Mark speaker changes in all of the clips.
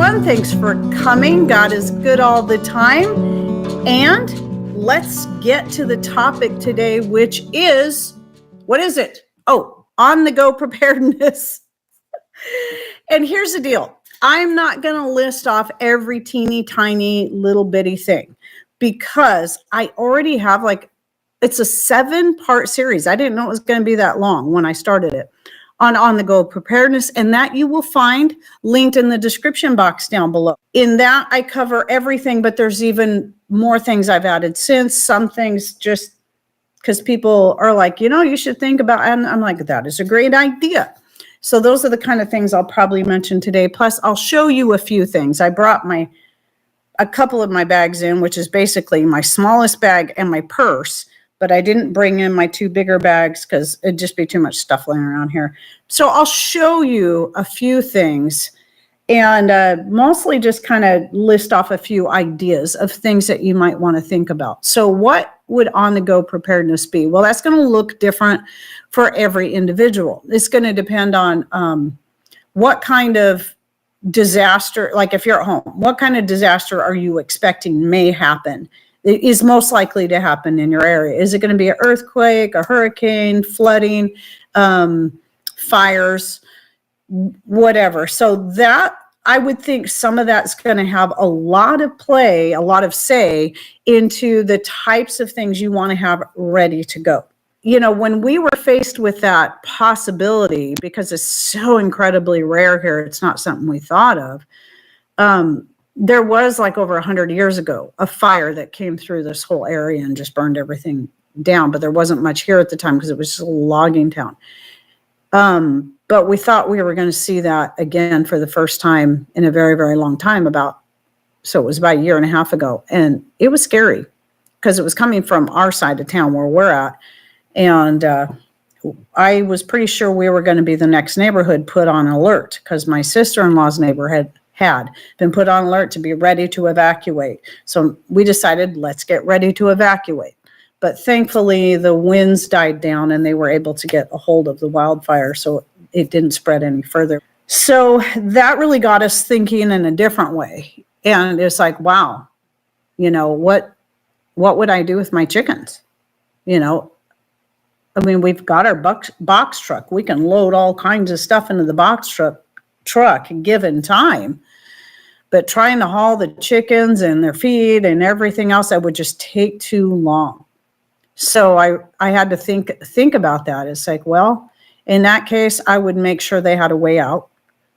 Speaker 1: everyone. Thanks for coming. God is good all the time. And let's get to the topic today, which is, what is it? Oh, on the go preparedness. And here's the deal. I'm not going to list off every teeny tiny little bitty thing because I already have it's a 7-part series. I didn't know it was going to be that long when I started it on the go preparedness, and that you will find linked in the description box down below. In that, I cover everything, but there's even more things I've added since. Some things just because people are like, you should think about, and I'm like, that is a great idea. So those are the kind of things I'll probably mention today. Plus, I'll show you a few things. I brought a couple of my bags in, which is basically my smallest bag and my purse. But I didn't bring in my 2 bigger bags because it'd just be too much stuff laying around here. So I'll show you a few things and mostly just kind of list off a few ideas of things that you might want to think about. So what would on-the-go preparedness be? Well, that's going to look different for every individual. It's going to depend on what kind of disaster, like if you're at home, what kind of disaster are you expecting may happen? It is most likely to happen in your area. Is it going to be an earthquake, a hurricane, flooding, fires, whatever? So that, I would think some of that's going to have a lot of play, a lot of say into the types of things you want to have ready to go. When we were faced with that possibility, because it's so incredibly rare here, it's not something we thought of. There was over 100 years ago, a fire that came through this whole area and just burned everything down. But there wasn't much here at the time because it was just a logging town. But we thought we were going to see that again for the first time in a very, very long time so it was about a year and a half ago. And it was scary because it was coming from our side of town where we're at. And I was pretty sure we were going to be the next neighborhood put on alert because my sister-in-law's neighborhood had been put on alert to be ready to evacuate. So we decided, let's get ready to evacuate. But thankfully, the winds died down and they were able to get a hold of the wildfire, so it didn't spread any further. So that really got us thinking in a different way. And it's like, wow, what would I do with my chickens? We've got our box truck. We can load all kinds of stuff into the box truck given time, but trying to haul the chickens and their feed and everything else, that would just take too long. So I had to think about that. It's like, well, in that case, I would make sure they had a way out.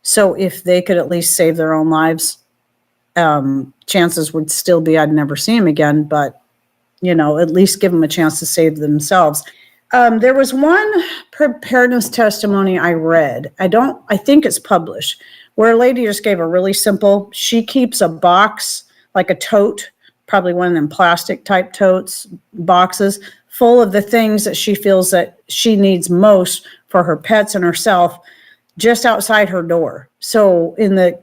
Speaker 1: So if they could at least save their own lives, chances would still be I'd never see them again, but at least give them a chance to save themselves. There was one preparedness testimony I read. I think it's published, where a lady just gave a really simple, she keeps a box, like a tote, probably one of them plastic type totes, boxes, full of the things that she feels that she needs most for her pets and herself, just outside her door. So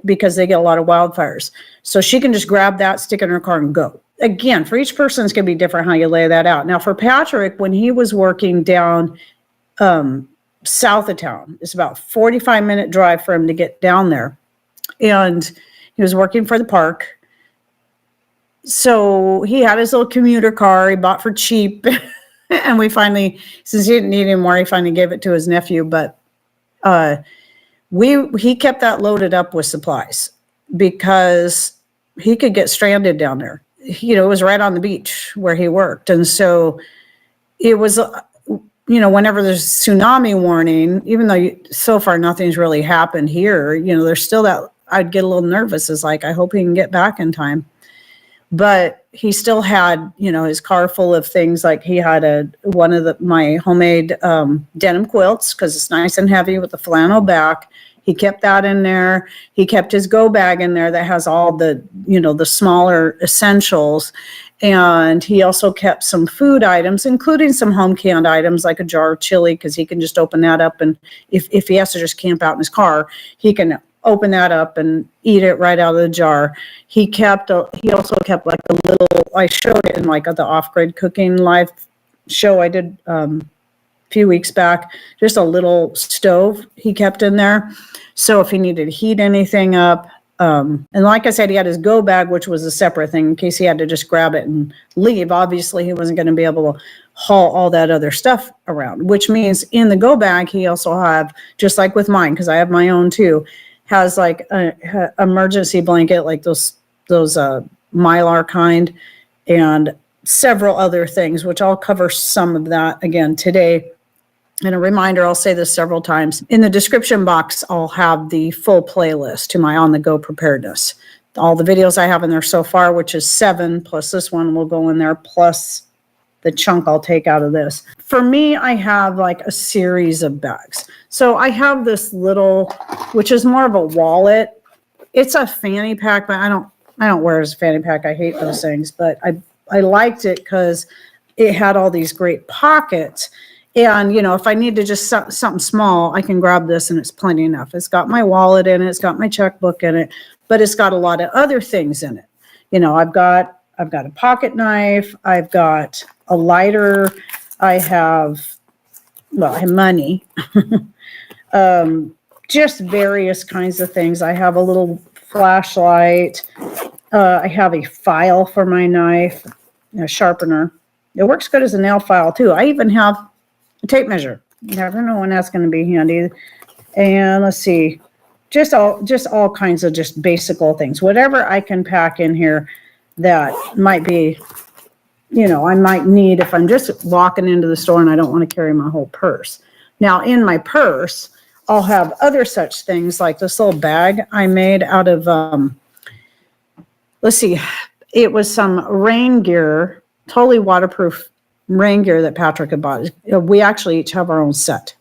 Speaker 1: because they get a lot of wildfires. So she can just grab that, stick it in her car and go. Again, for each person, it's going to be different how you lay that out. Now, for Patrick, when he was working down south of town, it's about a 45-minute drive for him to get down there. And he was working for the park. So he had his little commuter car he bought for cheap. And we finally, since he didn't need it anymore, he finally gave it to his nephew. But he kept that loaded up with supplies because he could get stranded down there. It was right on the beach where he worked. And so it was, whenever there's tsunami warning, even though so far nothing's really happened here, there's still that, I'd get a little nervous. It's like, I hope he can get back in time. But he still had, his car full of things. Like he had one of my homemade denim quilts because it's nice and heavy with the flannel back. He kept that in there. He kept his go bag in there that has all the, the smaller essentials. And he also kept some food items, including some home canned items like a jar of chili, because he can just open that up. And if he has to just camp out in his car, he can open that up and eat it right out of the jar. He also kept like a little, I showed it in the off-grid cooking live show I did few weeks back, just a little stove he kept in there. So if he needed to heat anything up, And like I said, he had his go bag, which was a separate thing in case he had to just grab it and leave. Obviously, he wasn't going to be able to haul all that other stuff around, which means in the go bag, he also have, just like with mine, because I have my own too, has like a emergency blanket, like those Mylar kind, and several other things, which I'll cover some of that again today. And a reminder, I'll say this several times. In the description box, I'll have the full playlist to my On the Go Preparedness. All the videos I have in there so far, which is 7, plus this one will go in there, plus the chunk I'll take out of this. For me, I have like a series of bags. So I have this little, which is more of a wallet. It's a fanny pack, but I don't wear it as a fanny pack. I hate those things, but I liked it because it had all these great pockets. And, if I need to just something small, I can grab this and it's plenty enough. It's got my wallet in it. It's got my checkbook in it, but it's got a lot of other things in it. I've got a pocket knife. I've got a lighter. I have money, just various kinds of things. I have a little flashlight. I have a file for my knife, a sharpener. It works good as a nail file too. I even have a tape measure. You never know when that's going to be handy. And let's see, just all kinds of just basic things. Whatever I can pack in here that might be, I might need if I'm just walking into the store and I don't want to carry my whole purse. Now in my purse, I'll have other such things like this little bag I made out of, let's see, it was some rain gear, totally waterproof rain gear that Patrick had bought. We actually each have our own set.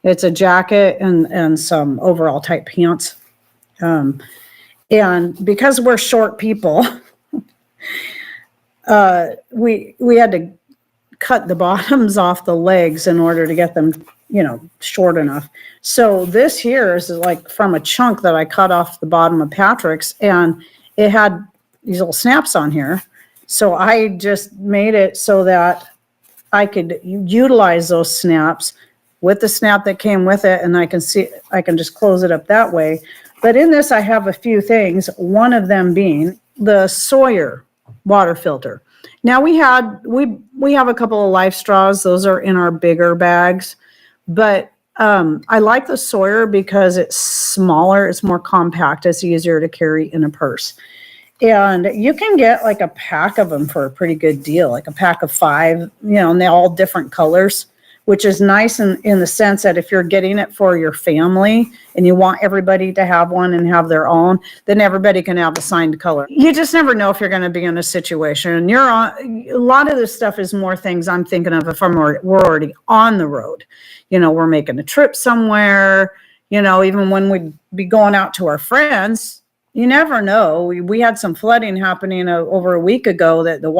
Speaker 1: It's a jacket and some overall type pants. And because we're short people, we had to cut the bottoms off the legs in order to get them, short enough. So this here is like from a chunk that I cut off the bottom of Patrick's, and it had these little snaps on here. So I just made it so that I could utilize those snaps with the snap that came with it, and I can just close it up that way. But in this, I have a few things, one of them being the Sawyer water filter. Now we have a couple of Life Straws. Those are in our bigger bags, but I like the Sawyer because it's smaller, it's more compact, it's easier to carry in a purse. And you can get like a pack of them for a pretty good deal, like a pack of 5, and they're all different colors, which is nice in the sense that if you're getting it for your family and you want everybody to have one and have their own, then everybody can have assigned color. You just never know if you're going to be in a situation. A lot of this stuff is more things I'm thinking of if we're already on the road. We're making a trip somewhere, even when we'd be going out to our friends. You never know. We had some flooding happening over a week ago that the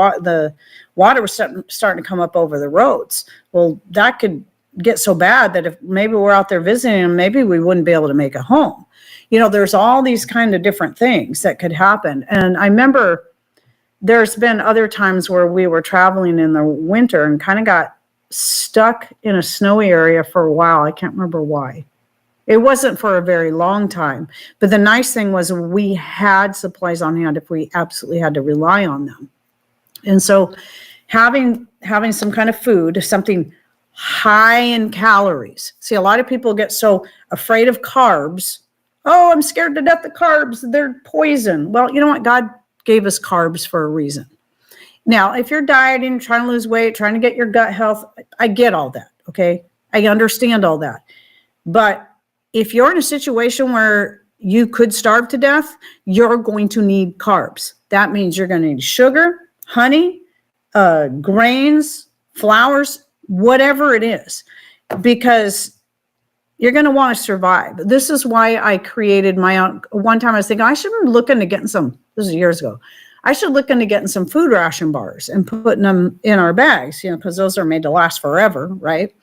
Speaker 1: water was starting to come up over the roads. Well, that could get so bad that if maybe we're out there visiting them, maybe we wouldn't be able to make it home. There's all these kind of different things that could happen. And I remember there's been other times where we were traveling in the winter and kind of got stuck in a snowy area for a while. I can't remember why. It wasn't for a very long time, but the nice thing was we had supplies on hand if we absolutely had to rely on them. And so having some kind of food, something high in calories. See, a lot of people get so afraid of carbs. Oh, I'm scared to death of carbs. They're poison. Well, you know what? God gave us carbs for a reason. Now, if you're dieting, trying to lose weight, trying to get your gut health, I get all that, okay? I understand all that. But if you're in a situation where you could starve to death, you're going to need carbs. That means you're going to need sugar, honey, grains, flours, whatever it is, because you're going to want to survive. This is why I created my own. One time I was thinking I should be looking to getting some, this was years ago, I should look into getting some food ration bars and putting them in our bags, because those are made to last forever, right?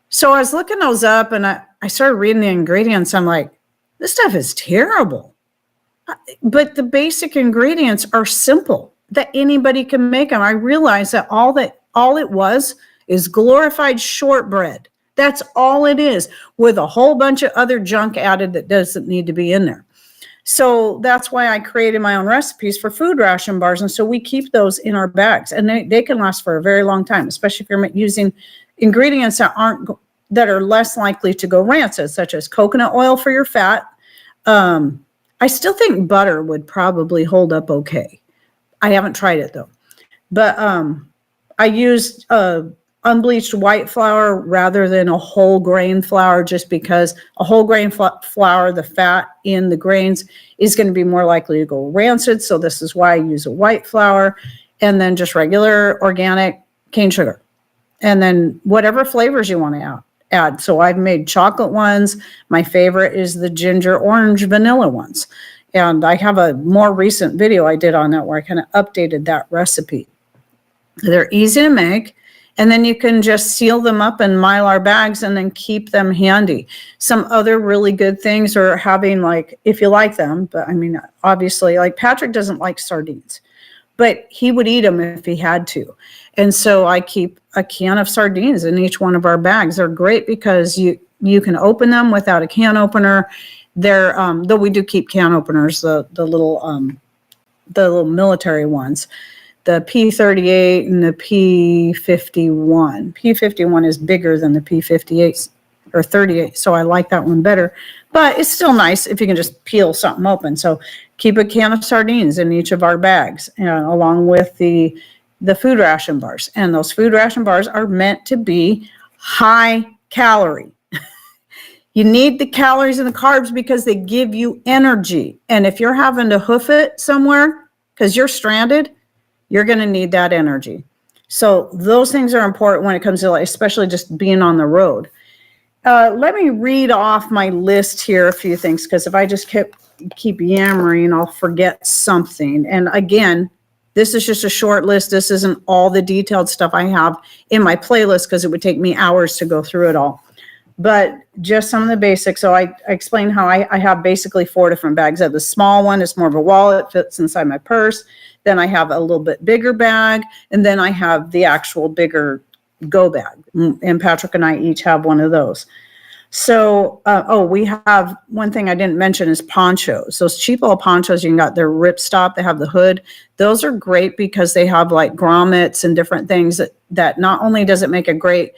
Speaker 1: So I was looking those up and I started reading the ingredients. I'm like, this stuff is terrible. But the basic ingredients are simple, that anybody can make them. I realized that all it was is glorified shortbread. That's all it is, with a whole bunch of other junk added that doesn't need to be in there. So that's why I created my own recipes for food ration bars. And so we keep those in our bags, and they can last for a very long time, especially if you're using ingredients that are less likely to go rancid, such as coconut oil for your fat. I still think butter would probably hold up okay. I haven't tried it though. But I used unbleached white flour rather than a whole grain flour, just because a whole grain flour, the fat in the grains is going to be more likely to go rancid. So this is why I use a white flour, and then just regular organic cane sugar. And then whatever flavors you want to add. So I've made chocolate ones. My favorite is the ginger orange vanilla ones. And I have a more recent video I did on that where I kind of updated that recipe. They're easy to make, and then you can just seal them up in Mylar bags and then keep them handy. Some other really good things are having, like, if you like them, but I mean, obviously, like Patrick doesn't like sardines, but he would eat them if he had to. And so I keep a can of sardines in each one of our bags. They're great because you can open them without a can opener. They're though we do keep can openers, the little military ones. The P38 and the P51. P51 is bigger than the P58 or 38, so I like that one better. But it's still nice if you can just peel something open. So keep a can of sardines in each of our bags, along with the food ration bars. And those food ration bars are meant to be high calorie. You need the calories and the carbs because they give you energy. And if you're having to hoof it somewhere because you're stranded, you're going to need that energy. So those things are important when it comes to, especially just being on the road. Let me read off my list here, a few things, because if I just keep yammering, I'll forget something. And again, this is just a short list. This isn't all the detailed stuff I have in my playlist because it would take me hours to go through it all. But just some of the basics. So I explained how I have basically 4 different bags. I have the small one. It's more of a wallet, fits inside my purse. Then I have a little bit bigger bag. And then I have the actual bigger go bag. And Patrick and I each have one of those. So, we have one thing I didn't mention is ponchos. Those cheap little ponchos you got, they're ripstop. They have the hood. Those are great because they have like grommets and different things that not only does it make a great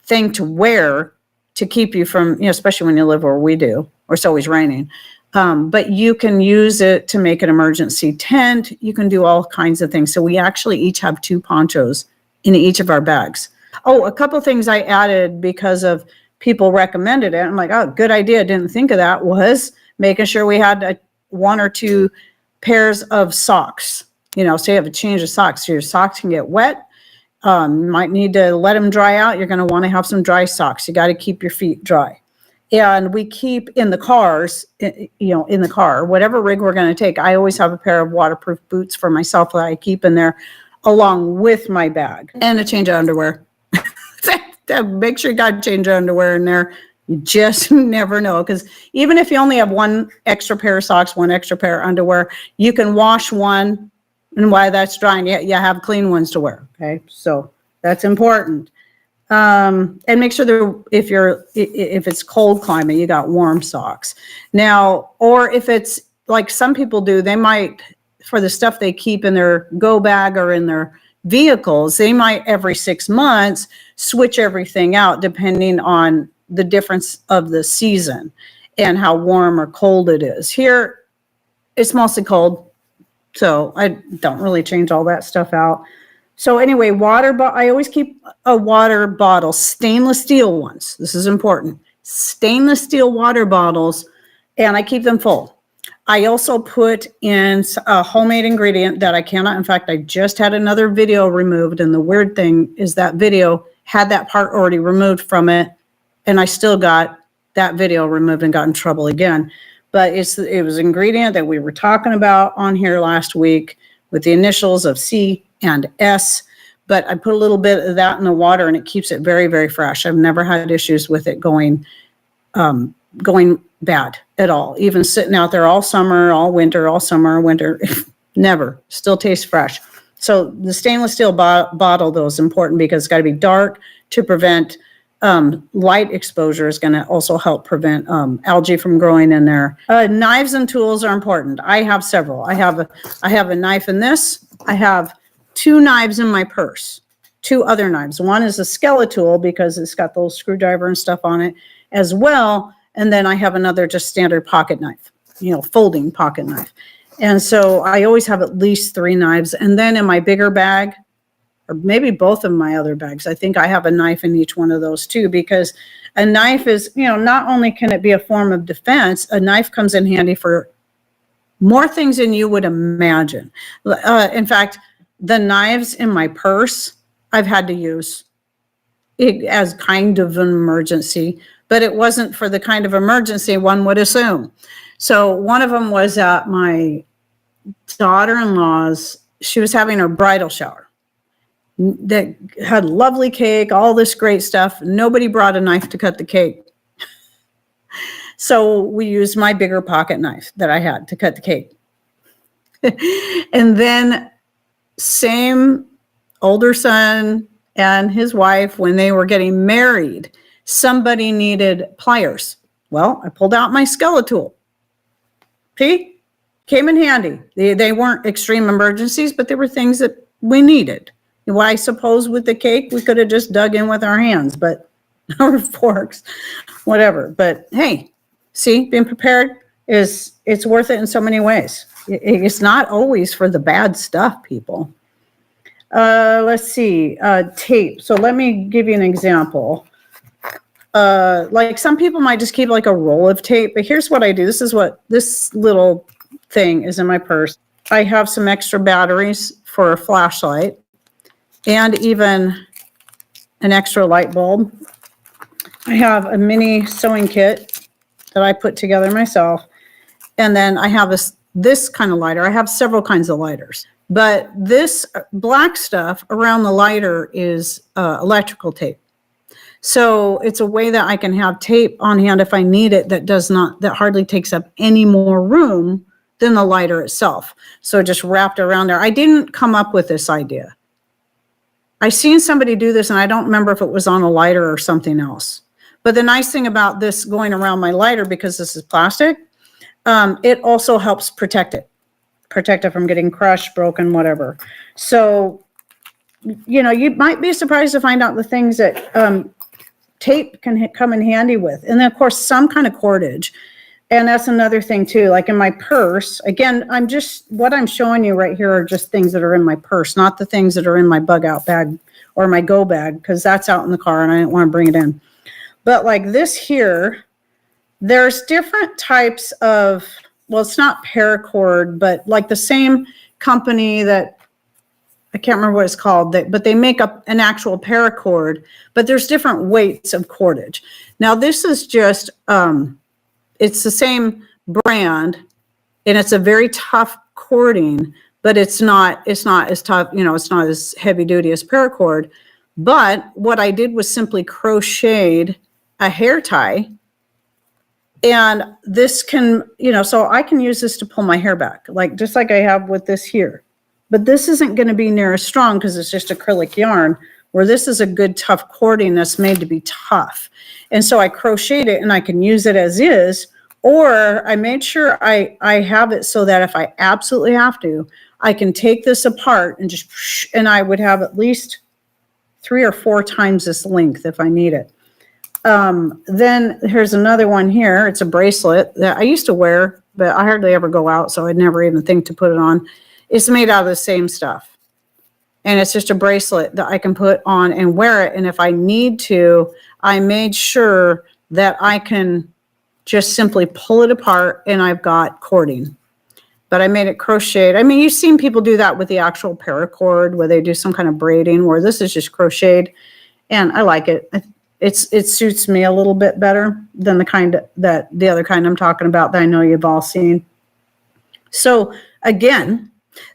Speaker 1: thing to wear to keep you from, especially when you live where we do, or it's always raining. But you can use it to make an emergency tent. You can do all kinds of things. So we actually each have 2 ponchos in each of our bags. Oh, a couple things I added because of people recommended it. I'm like, oh, good idea. Didn't think of that. Was making sure we had 1 or 2 pairs of socks. So you have a change of socks. So your socks can get wet. Might need to let them dry out. You're going to want to have some dry socks. You got to keep your feet dry. And we keep in the cars, in the car, whatever rig we're going to take, I always have a pair of waterproof boots for myself that I keep in there along with my bag. And a change of underwear. Make sure you got to change your underwear in there. You just never know. Because even if you only have 1 extra pair of socks, 1 extra pair of underwear, you can wash one. And while that's drying, you have clean ones to wear. Okay. So that's important. And make sure that if it's cold climate, you got warm socks. Now, or if it's like some people do, they might, for the stuff they keep in their go bag or in their vehicles, they might every 6 months switch everything out depending on the difference of the season and how warm or cold it is. Here, it's mostly cold, so I don't really change all that stuff out. So anyway, I always keep a water bottle, stainless steel ones. This is important. Stainless steel water bottles, and I keep them full. I also put in a homemade ingredient that I cannot. In fact, I just had another video removed, and the weird thing is that video had that part already removed from it, and I still got that video removed and got in trouble again. But it was an ingredient that we were talking about on here last week with the initials of C and S. But I put a little bit of that in the water, and it keeps it very, very fresh. I've never had issues with it going bad at all. Even sitting out there all summer, all winter, all summer, winter, never. Still tastes fresh. So the stainless steel bottle, though, is important because it's got to be dark to prevent light exposure is going to also help prevent algae from growing in there. Knives and tools are important. I have several. I have a knife in this. I have 2 knives in my purse, 2 other knives. One is a skeletal because it's got the little screwdriver and stuff on it as well. And then I have another just standard pocket knife, folding pocket knife. And so I always have at least 3 knives. And then in my bigger bag, or maybe both of my other bags, I think I have a knife in each one of those too, because a knife is, not only can it be a form of defense, a knife comes in handy for more things than you would imagine. In fact, the knives in my purse, I've had to use it as kind of an emergency, but it wasn't for the kind of emergency one would assume. So one of them was at my daughter-in-law's. She was having her bridal shower that had lovely cake, all this great stuff. Nobody brought a knife to cut the cake. So we used my bigger pocket knife that I had to cut the cake. And then same older son and his wife, when they were getting married, somebody needed pliers. Well, I pulled out my skeletal. See? Came in handy. They weren't extreme emergencies, but they were things that we needed. Well, I suppose with the cake, we could have just dug in with our hands, but or forks, whatever. But hey, see, being prepared it's worth it in so many ways. It's not always for the bad stuff, people. Let's see, tape. So let me give you an example. Like some people might just keep like a roll of tape, but here's what I do. This is what this little thing is in my purse. I have some extra batteries for a flashlight, and even an extra light bulb. I have a mini sewing kit that I put together myself. And then I have this kind of lighter. I have several kinds of lighters. But this black stuff around the lighter is electrical tape. So it's a way that I can have tape on hand if I need it that hardly takes up any more room than the lighter itself. So just wrapped around there. I didn't come up with this idea. I seen somebody do this, and I don't remember if it was on a lighter or something else. But the nice thing about this going around my lighter, because this is plastic, it also helps protect it from getting crushed, broken, whatever. So, you might be surprised to find out the things that tape can come in handy with. And then, of course, some kind of cordage. And that's another thing too, like in my purse, again, what I'm showing you right here are just things that are in my purse, not the things that are in my bug out bag or my go bag, because that's out in the car and I didn't want to bring it in. But like this here, there's different types of, well, it's not paracord, but like the same company that, I can't remember what it's called, but they make up an actual paracord, but there's different weights of cordage. Now this is just, it's the same brand, and it's a very tough cording, but it's not as tough, it's not as heavy duty as paracord. But what I did was simply crocheted a hair tie, and this can, so I can use this to pull my hair back, just like I have with this here. But this isn't going to be near as strong because it's just acrylic yarn, where this is a good tough cording that's made to be tough. And so I crocheted it, and I can use it as is, or I made sure I have it so that if I absolutely have to, I can take this apart and I would have at least 3 or 4 times this length if I need it. Then here's another one here. It's a bracelet that I used to wear, but I hardly ever go out, so I'd never even think to put it on. It's made out of the same stuff. And it's just a bracelet that I can put on and wear it. And if I need to, I made sure that I can just simply pull it apart and I've got cording. But I made it crocheted. I mean, you've seen people do that with the actual paracord where they do some kind of braiding, where this is just crocheted. And I like it. It suits me a little bit better than the other kind I'm talking about that I know you've all seen. So again,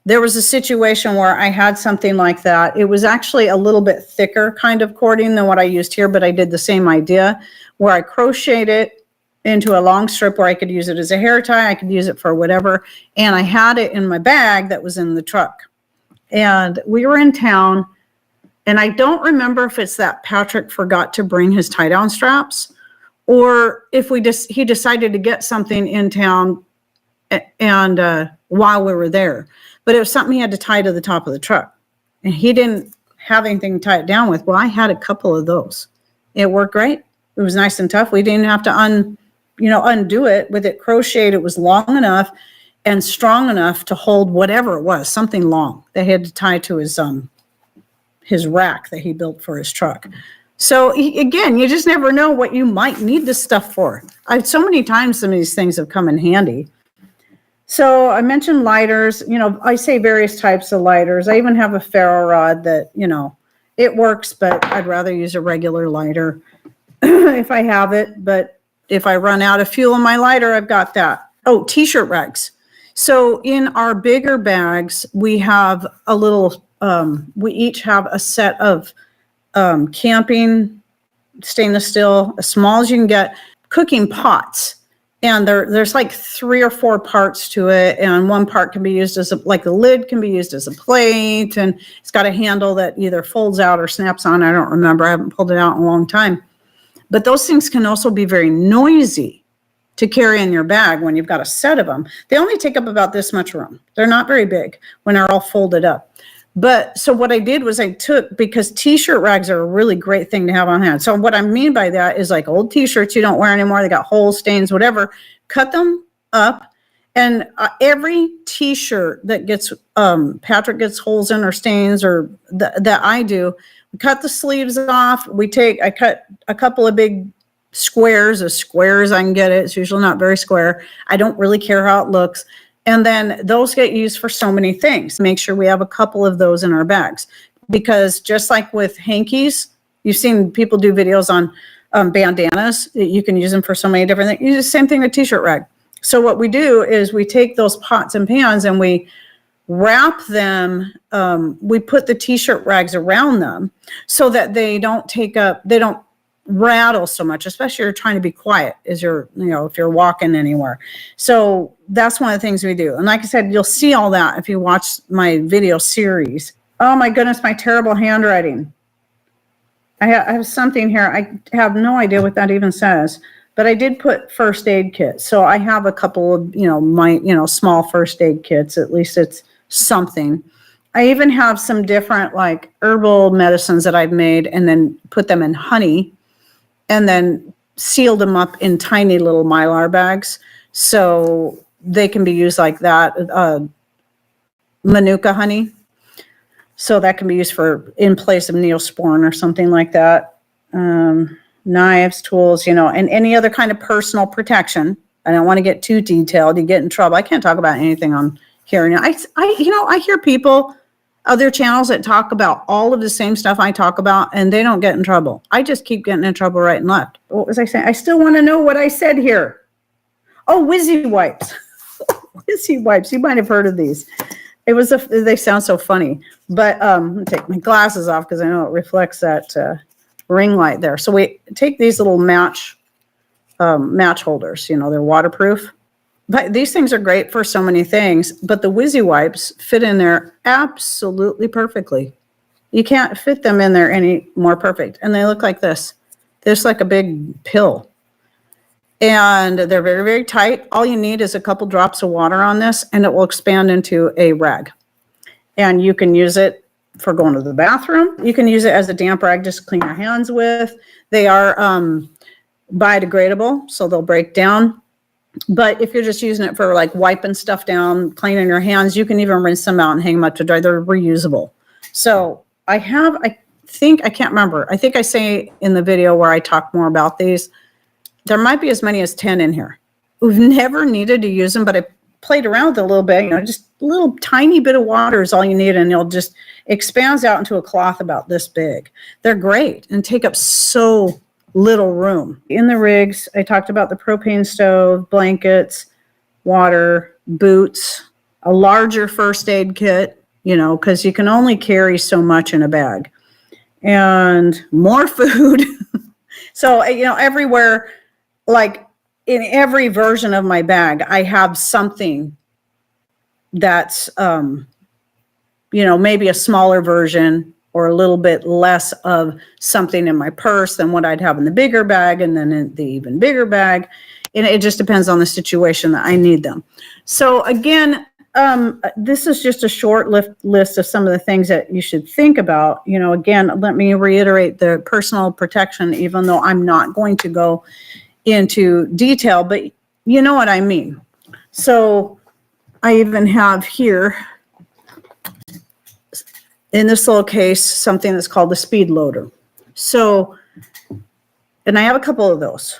Speaker 1: there was a situation where I had something like that. It was actually a little bit thicker kind of cording than what I used here, but I did the same idea where I crocheted it into a long strip where I could use it as a hair tie. I could use it for whatever. And I had it in my bag that was in the truck. And we were in town And I don't remember if it's that Patrick forgot to bring his tie-down straps, or if he decided to get something in town and while we were there. But it was something he had to tie to the top of the truck. And he didn't have anything to tie it down with. Well, I had a couple of those. It worked great. It was nice and tough. We didn't have to undo it. With it crocheted, it was long enough and strong enough to hold whatever it was, something long. They had to tie to his rack that he built for his truck. So again, you just never know what you might need this stuff for. So many times some of these things have come in handy. So I mentioned lighters. I say various types of lighters. I even have a ferro rod that, it works, but I'd rather use a regular lighter if I have it. But if I run out of fuel in my lighter, I've got that. Oh, t-shirt rags. So in our bigger bags, we have a little, we each have a set of camping stainless steel, as small as you can get, cooking pots. And there's like 3 or 4 parts to it. And one part can be used as the lid can be used as a plate. And it's got a handle that either folds out or snaps on. I don't remember. I haven't pulled it out in a long time. But those things can also be very noisy to carry in your bag when you've got a set of them. They only take up about this much room. They're not very big when they're all folded up. But so what I did was because t-shirt rags are a really great thing to have on hand. So what I mean by that is like old t-shirts you don't wear anymore. They got holes, stains, whatever. Cut them up. And every t-shirt that gets, Patrick gets holes in or stains or that I do, we cut the sleeves off. I cut a couple of big squares, as square as I can get it. It's usually not very square. I don't really care how it looks. And then those get used for so many things. Make sure we have a couple of those in our bags. Because just like with hankies, you've seen people do videos on bandanas. You can use them for so many different things. You do the same thing with t-shirt rag. So what we do is we take those pots and pans and we wrap them. We put the t-shirt rags around them so that they don't rattle so much, especially if you're trying to be quiet if you're walking anywhere. So that's one of the things we do. And like I said, you'll see all that if you watch my video series. Oh my goodness, my terrible handwriting. I have something here. I have no idea what that even says, but I did put first aid kits. So I have a couple of, small first aid kits. At least it's something. I even have some different like herbal medicines that I've made and then put them in honey and then sealed them up in tiny little Mylar bags. So they can be used like that. Manuka honey. So that can be used in place of Neosporin or something like that. Knives, tools, and any other kind of personal protection. I don't want to get too detailed. You get in trouble. I can't talk about anything on here. Now, I hear people, other channels that talk about all of the same stuff I talk about, and they don't get in trouble. I just keep getting in trouble right and left. What was I saying? I still want to know what I said here. Oh, Whizzy wipes. Whizzy wipes. You might have heard of these. They sound so funny. But I'm going to take my glasses off because I know it reflects that ring light there. So we take these little match holders. They're waterproof. But these things are great for so many things, but the Whizzy wipes fit in there absolutely perfectly. You can't fit them in there any more perfect. And they look like this. They're just like a big pill. And they're very, very tight. All you need is a couple drops of water on this, and it will expand into a rag. And you can use it for going to the bathroom. You can use it as a damp rag just to clean your hands with. They are biodegradable, so they'll break down. But if you're just using it for like wiping stuff down, cleaning your hands, you can even rinse them out and hang them up to dry. They're reusable. So I can't remember. I think I say in the video where I talk more about these, there might be as many as 10 in here. We've never needed to use them, but I played around with it a little bit. Just a little tiny bit of water is all you need, and it'll just expands out into a cloth about this big. They're great and take up so little room. In the rigs, I talked about the propane stove, blankets, water, boots, a larger first aid kit, because you can only carry so much in a bag, and more food. So, everywhere, like in every version of my bag, I have something that's, maybe a smaller version or a little bit less of something in my purse than what I'd have in the bigger bag, and then in the even bigger bag. And it just depends on the situation that I need them. So again, this is just a short list of some of the things that you should think about. Again, let me reiterate the personal protection, even though I'm not going to go into detail, but you know what I mean. So I even have here in this little case something that's called the speed loader. So, and I have a couple of those.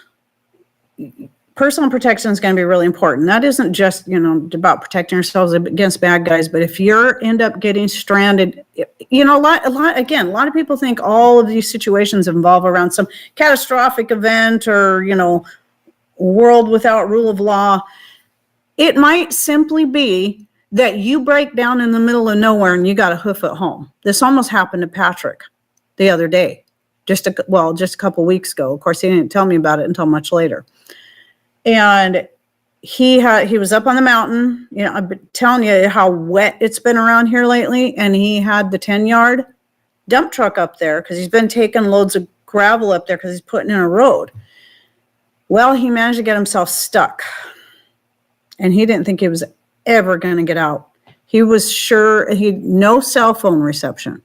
Speaker 1: Personal protection is going to be really important. That isn't just, about protecting yourselves against bad guys, but if you end up getting stranded, a lot of people think all of these situations involve around some catastrophic event or, world without rule of law. It might simply be that you break down in the middle of nowhere and you got a hoof at home. This almost happened to Patrick the other day, just a couple weeks ago. Of course, he didn't tell me about it until much later. And he was up on the mountain. I've been telling you how wet it's been around here lately. And he had the 10-yard dump truck up there because he's been taking loads of gravel up there because he's putting in a road. Well, he managed to get himself stuck. And he didn't think he was ever going to get out. He was sure no cell phone reception.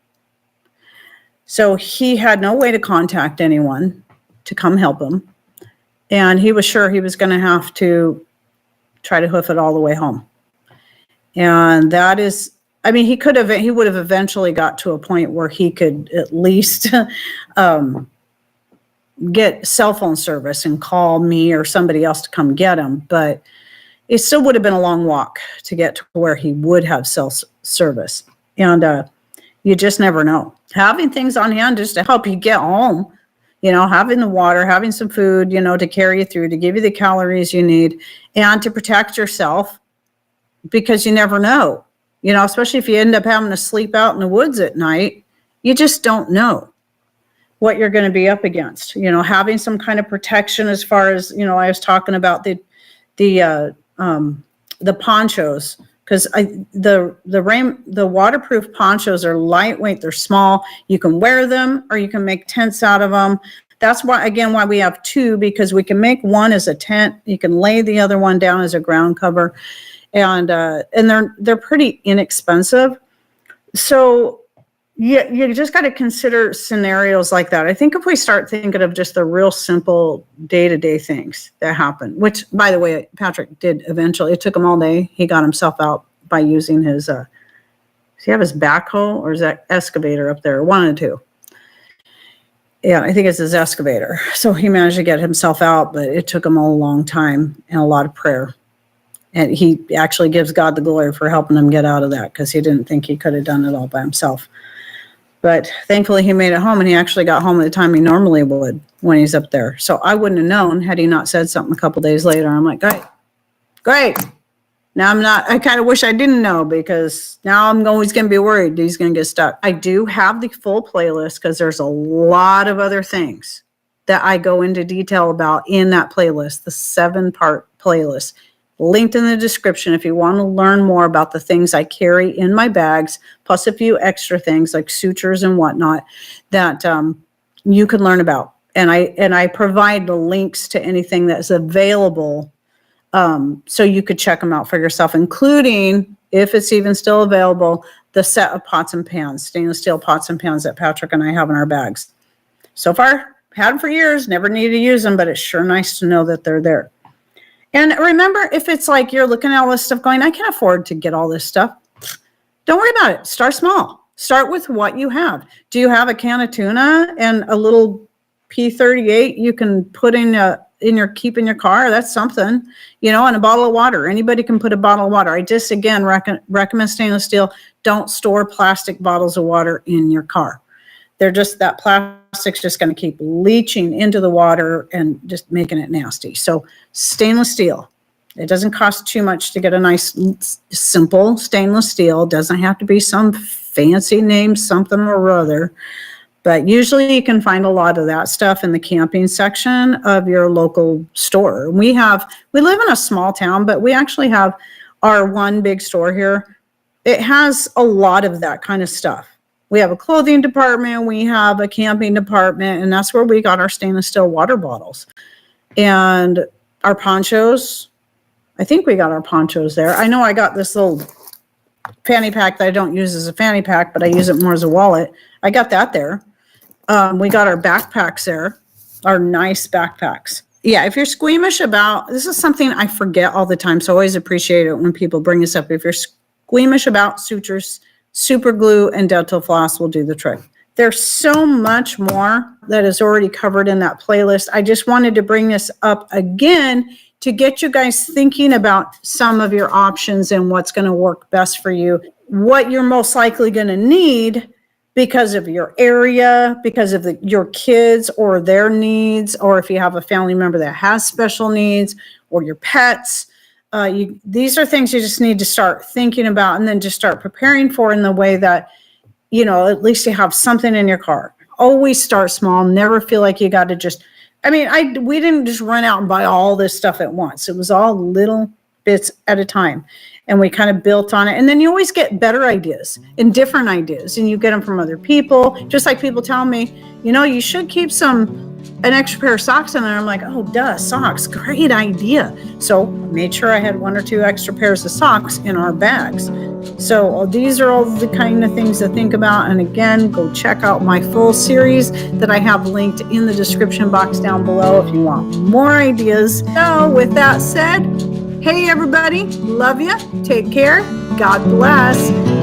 Speaker 1: So he had no way to contact anyone to come help him. And he was sure he was going to have to try to hoof it all the way home. And that is, he would have eventually got to a point where he could at least get cell phone service and call me or somebody else to come get him. But it still would have been a long walk to get to where he would have cell service. And you just never know. Having things on hand just to help you get home, having the water, having some food, to carry you through, to give you the calories you need, and to protect yourself, because you never know, especially if you end up having to sleep out in the woods at night, you just don't know what you're going to be up against. Having some kind of protection as far as, I was talking about the ponchos, because the waterproof ponchos are lightweight, they're small. You can wear them or you can make tents out of them. That's why we have two, because we can make one as a tent. You can lay the other one down as a ground cover, and they're pretty inexpensive. So you just got to consider scenarios like that. I think if we start thinking of just the real simple day-to-day things that happen, which, by the way, Patrick did eventually. It took him all day. He got himself out by using his, does he have his backhoe or is that excavator up there? One of the two. Yeah, I think it's his excavator. So he managed to get himself out, but it took him a long time and a lot of prayer. And he actually gives God the glory for helping him get out of that, because he didn't think he could have done it all by himself. But thankfully he made it home, and he actually got home at the time he normally would when he's up there. So I wouldn't have known had he not said something a couple days later. I'm like, great. Now I kind of wish I didn't know, because now I'm always going to be worried he's going to get stuck. I do have the full playlist, because there's a lot of other things that I go into detail about in that playlist, the 7-part playlist. Linked in the description if you want to learn more about the things I carry in my bags, plus a few extra things like sutures and whatnot that you can learn about. And I provide the links to anything that's available, so you could check them out for yourself, including, if it's even still available, the set of pots and pans, stainless steel pots and pans that Patrick and I have in our bags. So far, had them for years, never needed to use them, but it's sure nice to know that they're there. And remember, if it's like you're looking at all this stuff going, I can't afford to get all this stuff, don't worry about it. Start small. Start with what you have. Do you have a can of tuna and a little P38 you can put keep in your car? That's something, and a bottle of water. Anybody can put a bottle of water. I just, again, recommend stainless steel. Don't store plastic bottles of water in your car. They're just, that plastic's just going to keep leaching into the water and just making it nasty. So stainless steel, it doesn't cost too much to get a nice, simple stainless steel. It doesn't have to be some fancy name, something or other. But usually you can find a lot of that stuff in the camping section of your local store. We live in a small town, but we actually have our one big store here. It has a lot of that kind of stuff. We have a clothing department, we have a camping department, and that's where we got our stainless steel water bottles. And our ponchos, I think we got our ponchos there. I know I got this little fanny pack that I don't use as a fanny pack, but I use it more as a wallet. I got that there. We got our backpacks there, our nice backpacks. Yeah, if you're squeamish about, this is something I forget all the time, so I always appreciate it when people bring this up. If you're squeamish about sutures, super glue and dental floss will do the trick. There's so much more that is already covered in that playlist. I just wanted to bring this up again to get you guys thinking about some of your options and what's going to work best for you, what you're most likely going to need because of your area, because of your kids or their needs, or if you have a family member that has special needs, or your pets. These are things you just need to start thinking about and then just start preparing for in the way that, you know, at least you have something in your car. Always start small. Never feel like you got to just, we didn't just run out and buy all this stuff at once. It was all little bits at a time. And we kind of built on it. And then you always get better ideas and different ideas. And you get them from other people. Just like people tell me, you know, you should keep an extra pair of socks in there. I'm like, oh, duh, socks. Great idea. So I made sure I had 1 or 2 extra pairs of socks in our bags. So these are all the kind of things to think about. And again, go check out my full series that I have linked in the description box down below if you want more ideas. So with that said, hey, everybody, love you. Take care. God bless.